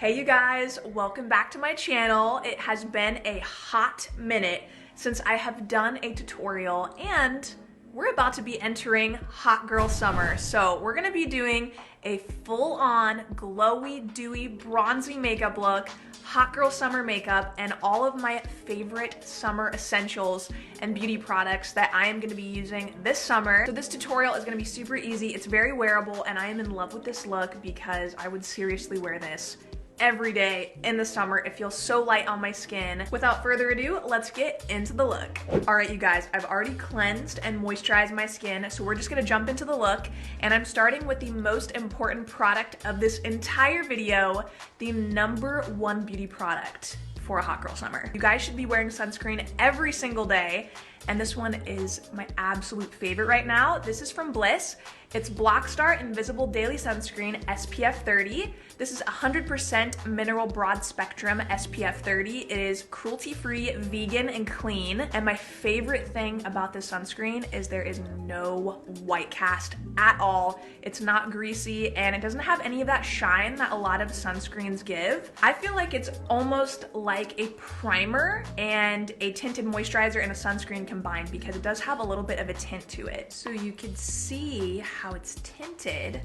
Hey you guys, welcome back to my channel. It has been a hot minute since I have done a tutorial and we're about to be entering hot girl summer. So we're gonna be doing a full-on glowy, dewy, bronzy makeup look, hot girl summer makeup, and all of my favorite summer essentials and beauty products that I am gonna be using this summer. So this tutorial is gonna be super easy. It's very wearable and I am in love with this look because I would seriously wear this every day in the summer. It feels so light on my skin. Without further ado, let's get into the look. All right, you guys, I've already cleansed and moisturized my skin, so we're just gonna jump into the look, and I'm starting with the most important product of this entire video, the #1 beauty product for a hot girl summer. You guys should be wearing sunscreen every single day, and this one is my absolute favorite right now. This is from Bliss. It's Blockstar Invisible Daily Sunscreen SPF 30. This is 100% mineral broad spectrum SPF 30. It is cruelty-free, vegan, and clean. And my favorite thing about this sunscreen is there is no white cast at all. It's not greasy and it doesn't have any of that shine that a lot of sunscreens give. I feel like it's almost like a primer and a tinted moisturizer and a sunscreen combined because it does have a little bit of a tint to it. So you can see how it's tinted.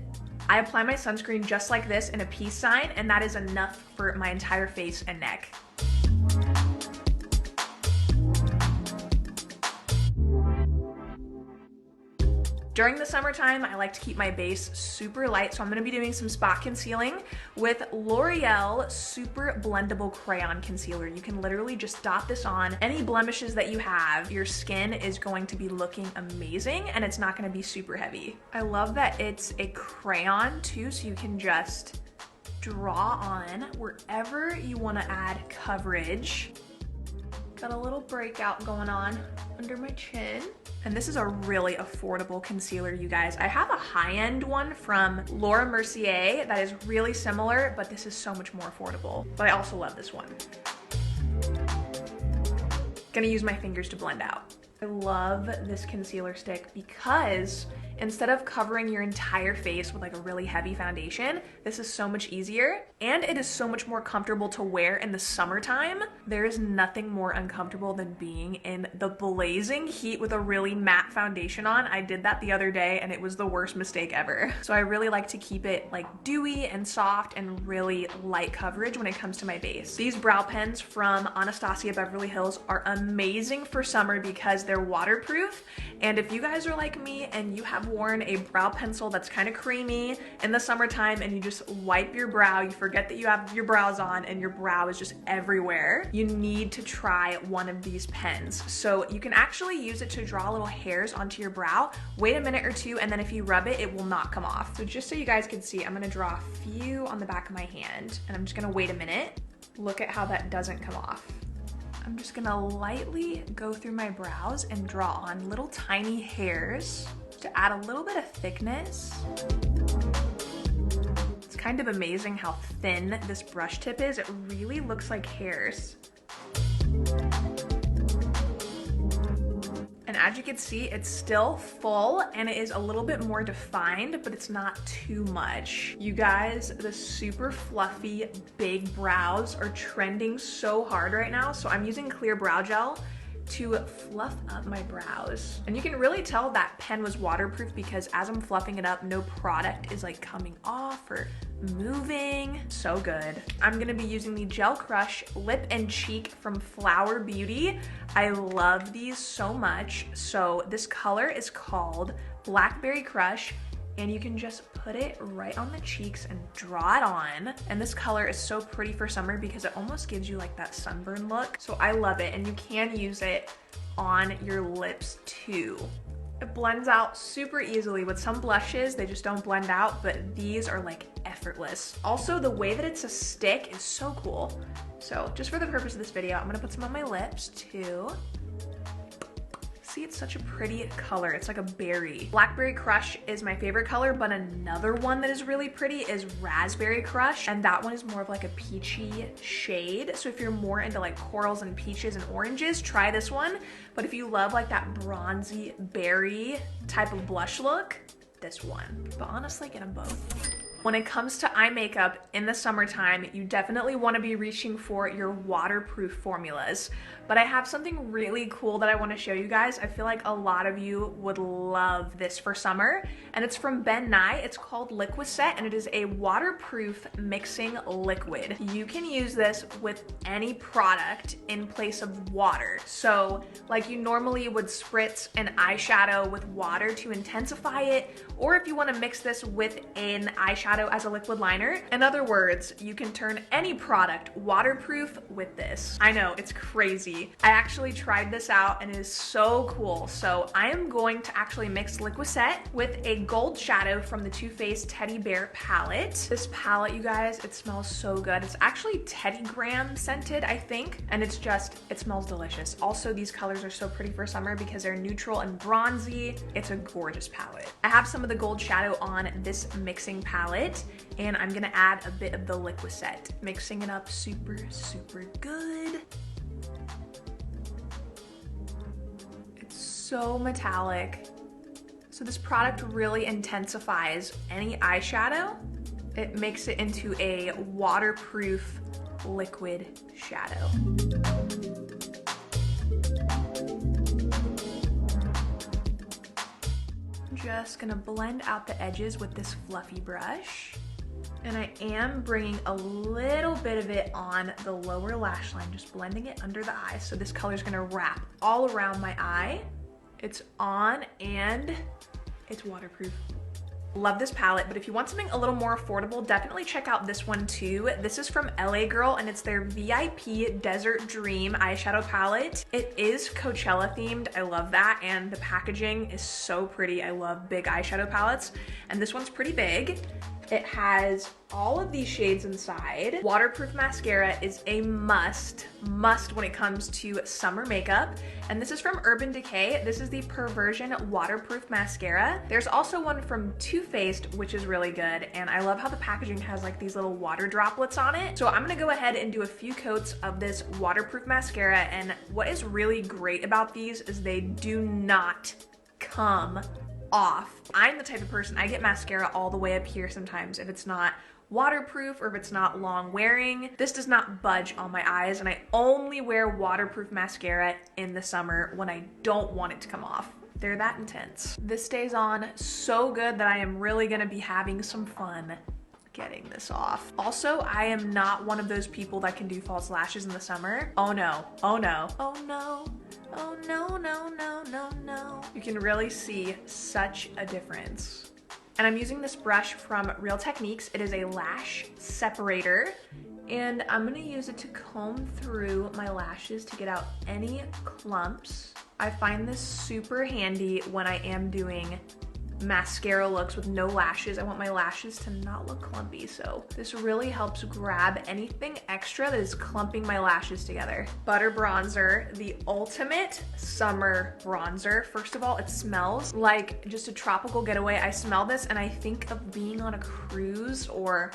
I apply my sunscreen just like this in a peace sign, and that is enough for my entire face and neck. During the summertime, I like to keep my base super light, so I'm gonna be doing some spot concealing with L'Oreal Super Blendable Crayon Concealer. You can literally just dot this on any blemishes that you have. Your skin is going to be looking amazing, and it's not gonna be super heavy. I love that it's a crayon too, so you can just draw on wherever you wanna add coverage. Got a little breakout going on under my chin. And this is a really affordable concealer, you guys. I have a high-end one from Laura Mercier that is really similar, but this is so much more affordable. But I also love this one. Gonna use my fingers to blend out. I love this concealer stick because instead of covering your entire face with like a really heavy foundation, this is so much easier and it is so much more comfortable to wear in the summertime. There is nothing more uncomfortable than being in the blazing heat with a really matte foundation on. I did that the other day and it was the worst mistake ever. So I really like to keep it like dewy and soft and really light coverage when it comes to my base. These brow pens from Anastasia Beverly Hills are amazing for summer because they're waterproof. And if you guys are like me and you have worn a brow pencil that's kind of creamy in the summertime and you just wipe your brow, you forget that you have your brows on and your brow is just everywhere, you need to try one of these pens. So you can actually use it to draw little hairs onto your brow, wait a minute or two, and then if you rub it, it will not come off. So just so you guys can see, I'm gonna draw a few on the back of my hand and I'm just gonna wait a minute. Look at how that doesn't come off. I'm just gonna lightly go through my brows and draw on little tiny hairs to add a little bit of thickness. It's kind of amazing how thin this brush tip is. It really looks like hairs. And as you can see, it's still full and it is a little bit more defined, but it's not too much. You guys, the super fluffy big brows are trending so hard right now. So I'm using clear brow gel to fluff up my brows. And you can really tell that pen was waterproof because as I'm fluffing it up, no product is like coming off or moving. So good. I'm gonna be using the Gel Crush Lip and Cheek from Flower Beauty. I love these so much. So this color is called Blackberry Crush, and you can just put it right on the cheeks and draw it on. And this color is so pretty for summer because it almost gives you like that sunburn look. So I love it, and you can use it on your lips too. It blends out super easily. With some blushes, they just don't blend out, but these are like effortless. Also, the way that it's a stick is so cool. So just for the purpose of this video, I'm gonna put some on my lips too. See, it's such a pretty color. It's like a berry. Blackberry Crush is my favorite color, but another one that is really pretty is Raspberry Crush, and that one is more of like a peachy shade. So if you're more into like corals and peaches and oranges, try this one. But if you love like that bronzy berry type of blush look, this one. But honestly, get them both. When it comes to eye makeup in the summertime, you definitely want to be reaching for your waterproof formulas. But I have something really cool that I want to show you guys. I feel like a lot of you would love this for summer, and it's from Ben Nye. It's called LiquiSet, and it is a waterproof mixing liquid. You can use this with any product in place of water. So like you normally would spritz an eyeshadow with water to intensify it, or if you want to mix this with an eyeshadow as a liquid liner. In other words, you can turn any product waterproof with this. I know, it's crazy. I actually tried this out and it is so cool. So I am going to actually mix LiquiSet with a gold shadow from the Too Faced Teddy Bear palette. This palette, you guys, it smells so good. It's actually Teddy Graham scented, I think, and it smells delicious. Also, these colors are so pretty for summer because they're neutral and bronzy. It's a gorgeous palette. I have some of the gold shadow on this mixing palette, and I'm gonna add a bit of the LiquiSet, mixing it up super, super good. So metallic. So this product really intensifies any eyeshadow. It makes it into a waterproof liquid shadow. I'm just gonna blend out the edges with this fluffy brush. And I am bringing a little bit of it on the lower lash line, just blending it under the eye. So this color is gonna wrap all around my eye. It's on and it's waterproof. Love this palette, but if you want something a little more affordable, definitely check out this one too. This is from LA Girl, and it's their VIP Desert Dream eyeshadow palette. It is Coachella themed. I love that, and the packaging is so pretty. I love big eyeshadow palettes, and this one's pretty big. It has all of these shades inside. Waterproof mascara is a must when it comes to summer makeup. And this is from Urban Decay. This is the Perversion Waterproof Mascara. There's also one from Too Faced, which is really good. And I love how the packaging has like these little water droplets on it. So I'm gonna go ahead and do a few coats of this waterproof mascara. And what is really great about these is they do not come off. I'm the type of person, I get mascara all the way up here sometimes if it's not waterproof or if it's not long wearing. This does not budge on my eyes, and I only wear waterproof mascara in the summer when I don't want it to come off. They're that intense. This stays on so good that I am really gonna be having some fun getting this off. Also, I am not one of those people that can do false lashes in the summer. Oh no, oh no, oh no. Oh no, no, no, no, no. You can really see such a difference. And I'm using this brush from Real Techniques. It is a lash separator, and I'm gonna use it to comb through my lashes to get out any clumps. I find this super handy when I am doing mascara looks with no lashes. I want my lashes to not look clumpy, so this really helps grab anything extra that is clumping my lashes together. Butter bronzer, the ultimate summer bronzer. First of all, it smells like just a tropical getaway. I smell this and I think of being on a cruise or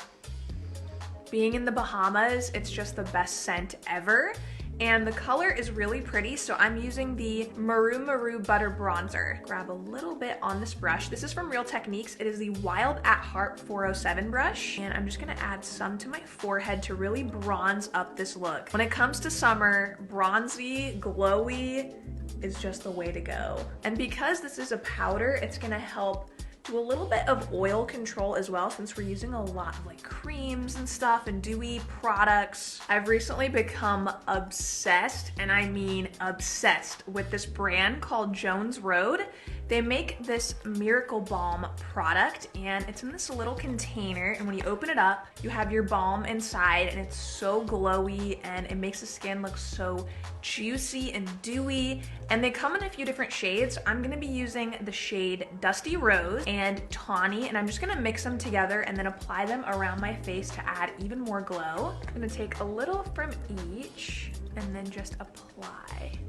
being in the Bahamas. It's just the best scent ever. And the color is really pretty, so I'm using the Murumuru Butter Bronzer. Grab a little bit on this brush. This is from Real Techniques. It is the Wild at Heart 407 brush, and I'm just gonna add some to my forehead to really bronze up this look. When it comes to summer, bronzy, glowy is just the way to go. And because this is a powder, it's gonna help do a little bit of oil control as well, since we're using a lot of like creams and stuff and dewy products. I've recently become obsessed, and I mean obsessed, with this brand called Jones Road. They make this Miracle Balm product, and it's in this little container, and when you open it up, you have your balm inside, and it's so glowy, and it makes the skin look so juicy and dewy. And they come in a few different shades. I'm gonna be using the shade Dusty Rose and Tawny, and I'm just gonna mix them together and then apply them around my face to add even more glow. I'm gonna take a little from each and then just apply.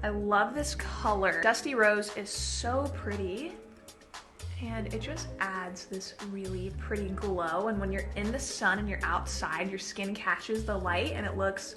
I love this color. Dusty Rose is so pretty, and it just adds this really pretty glow. And when you're in the sun and you're outside, your skin catches the light and it looks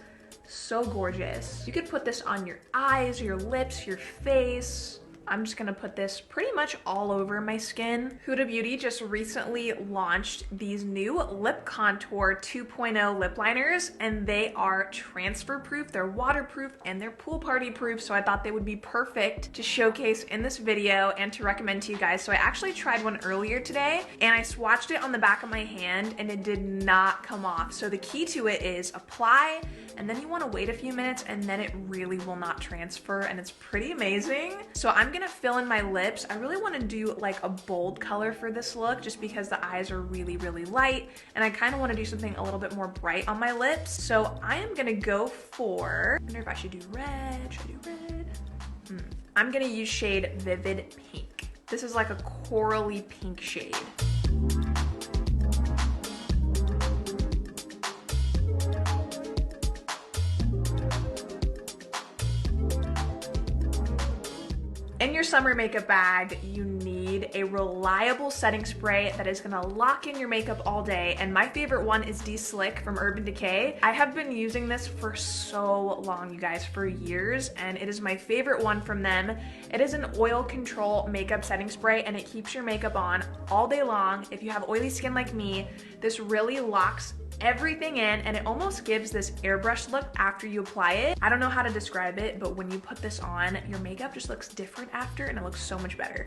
so gorgeous. You could put this on your eyes, your lips, your face. I'm just gonna put this pretty much all over my skin. Huda Beauty just recently launched these new Lip Contour 2.0 lip liners, and they are transfer proof, they're waterproof, and they're pool party proof, so I thought they would be perfect to showcase in this video and to recommend to you guys. So I actually tried one earlier today, and I swatched it on the back of my hand, and it did not come off. So the key to it is apply, and then you wanna wait a few minutes, and then it really will not transfer, and it's pretty amazing. So I'm gonna fill in my lips. I really wanna do like a bold color for this look just because the eyes are really, really light, and I kinda wanna do something a little bit more bright on my lips. So I am gonna go for, I wonder if I should do red, should I do red? I'm gonna use shade Vivid Pink. This is like a corally pink shade. In your summer makeup bag, you need a reliable setting spray that is gonna lock in your makeup all day, and my favorite one is De-Slick from Urban Decay. I have been using this for so long, you guys, for years, and it is my favorite one from them. It is an oil control makeup setting spray, and it keeps your makeup on all day long. If you have oily skin like me, this really locks everything in, and it almost gives this airbrush look after you apply it. I don't know how to describe it, but when you put this on, your makeup just looks different after, and it looks so much better.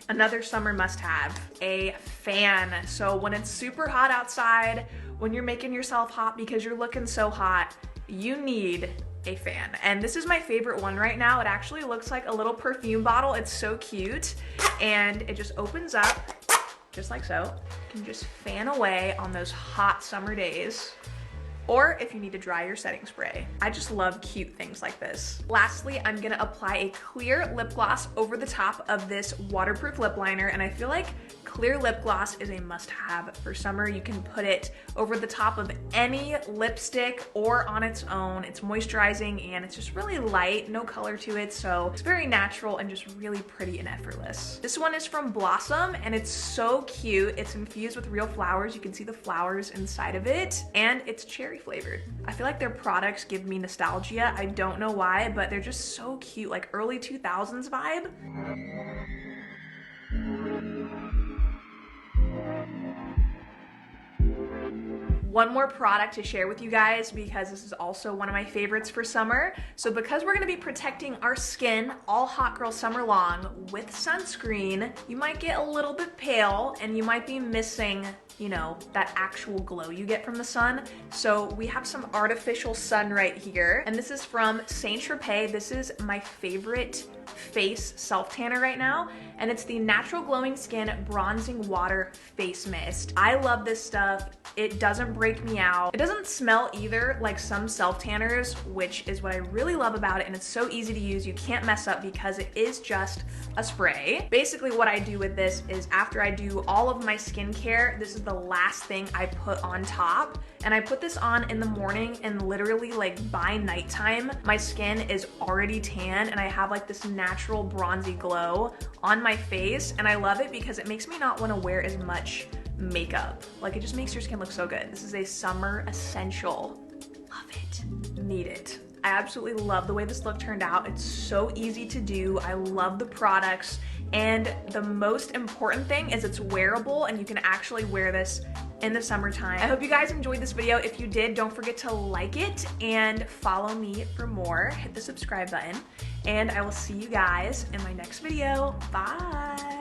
Another summer must-have, a fan. So when it's super hot outside, when you're making yourself hot because you're looking so hot, you need a fan. And this is my favorite one right now. It actually looks like a little perfume bottle. It's so cute, and it just opens up just like so. You can just fan away on those hot summer days, or if you need to dry your setting spray. I just love cute things like this. Lastly, I'm gonna apply a clear lip gloss over the top of this waterproof lip liner, and I feel like clear lip gloss is a must-have for summer. You can put it over the top of any lipstick or on its own. It's moisturizing, and it's just really light, no color to it, so it's very natural and just really pretty and effortless. This one is from Blossom, and it's so cute. It's infused with real flowers. You can see the flowers inside of it, and it's cherry flavored. I feel like their products give me nostalgia. I don't know why, but they're just so cute, like early 2000s vibe. One more product to share with you guys, because this is also one of my favorites for summer. So because we're gonna be protecting our skin all hot girl summer long with sunscreen, you might get a little bit pale and you might be missing, you know, that actual glow you get from the sun. So we have some artificial sun right here, and this is from Saint Tropez. This is my favorite face self tanner right now, and it's the Natural Glowing Skin Bronzing Water Face Mist. I love this stuff. It doesn't break me out. It doesn't smell either like some self tanners, which is what I really love about it, and it's so easy to use. You can't mess up because it is just a spray. Basically what I do with this is after I do all of my skincare, this is the last thing I put on top, and I put this on in the morning, and literally like by nighttime, my skin is already tan, and I have like this natural bronzy glow on my face, and I love it because it makes me not want to wear as much makeup. Like, it just makes your skin look so good. This is a summer essential. Love it. Need it. I absolutely love the way this look turned out. It's so easy to do. I love the products, and the most important thing is it's wearable, and you can actually wear this in the summertime. I hope you guys enjoyed this video. If you did, don't forget to like it and follow me for more. Hit the subscribe button, and I will see you guys in my next video. Bye.